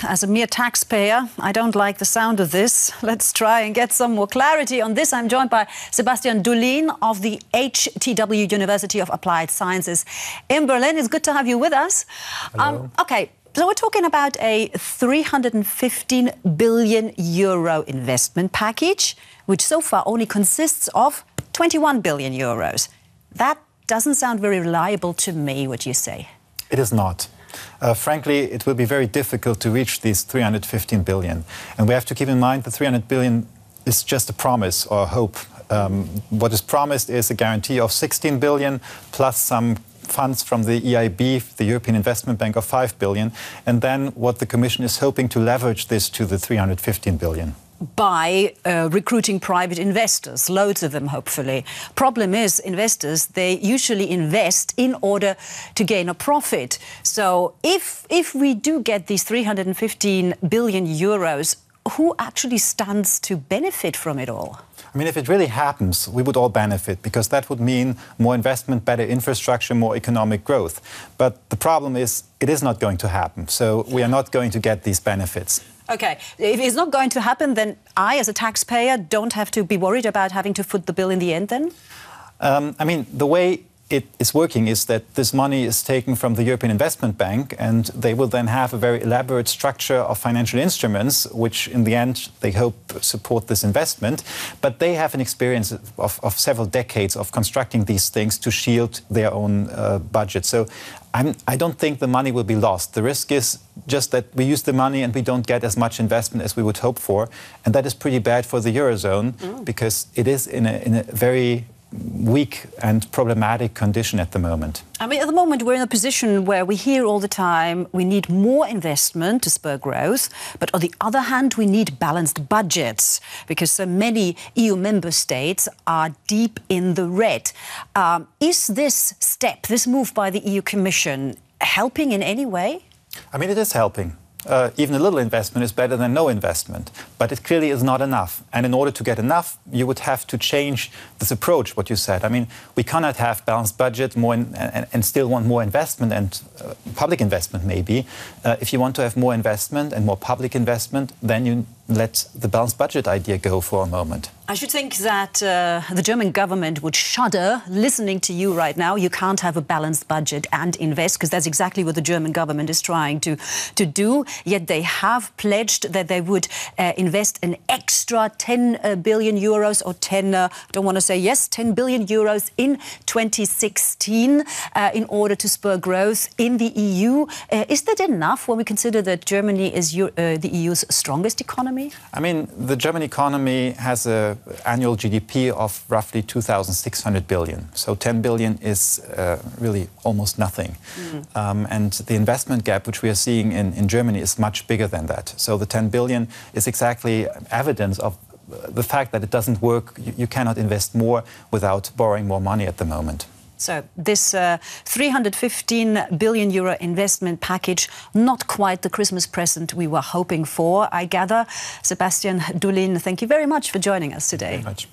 As a mere taxpayer, I don't like the sound of this. Let's try and get some more clarity on this. I'm joined by Sebastian Dullien of the HTW University of Applied Sciences in Berlin. It's good to have you with us. Hello. Okay, so we're talking about a 315 billion euro investment package, which so far only consists of 21 billion euros. That doesn't sound very reliable to me, would you say? It is not. Frankly, it will be very difficult to reach these 315 billion. And we have to keep in mind the 300 billion is just a promise or a hope. What is promised is a guarantee of 16 billion plus some funds from the EIB, the European Investment Bank, of 5 billion. And then what the Commission is hoping to leverage this to the 315 billion. By recruiting private investors, loads of them, hopefully. Problem is, investors, they usually invest in order to gain a profit. So if we do get these 315 billion euros, who actually stands to benefit from it all? I mean, if it really happens, we would all benefit, because that would mean more investment, better infrastructure, more economic growth. But the problem is, it is not going to happen. So we are not going to get these benefits. OK, if it's not going to happen, then I, as a taxpayer, don't have to be worried about having to foot the bill in the end, then? I mean, the way it is working is that this money is taken from the European Investment Bank, and they will then have a very elaborate structure of financial instruments, which in the end they hope support this investment. But they have an experience of several decades of constructing these things to shield their own budget. So I don't think the money will be lost. The risk is just that we use the money and we don't get as much investment as we would hope for. And that is pretty bad for the Eurozone, because it is in a very weak and problematic condition at the moment. I mean, at the moment, we're in a position where we hear all the time we need more investment to spur growth, but on the other hand, we need balanced budgets because so many EU member states are deep in the red. Is this step, this move by the EU Commission, helping in any way? I mean, it is helping. Even a little investment is better than no investment. But it clearly is not enough. And in order to get enough, you would have to change this approach, what you said. I mean, we cannot have balanced budget and still want more investment and public investment, maybe. If you want to have more investment and more public investment, then you let the balanced budget idea go for a moment. I should think that the German government would shudder listening to you right now. You can't have a balanced budget and invest, because that's exactly what the German government is trying to do. Yet they have pledged that they would invest an extra 10 billion euros or 10, I don't want to say yes, 10 billion euros in 2016 in order to spur growth in the EU. Is that enough when we consider that Germany is the EU's strongest economy? I mean, the German economy has an annual GDP of roughly 2,600 billion. So 10 billion is really almost nothing. And the investment gap, which we are seeing in Germany, is much bigger than that. So the 10 billion is exactly evidence of the fact that it doesn't work. You cannot invest more without borrowing more money at the moment. So this 315 billion euro investment package, not quite the Christmas present we were hoping for, I gather. Sebastian Dullien, thank you very much for joining us today. Thank you very much.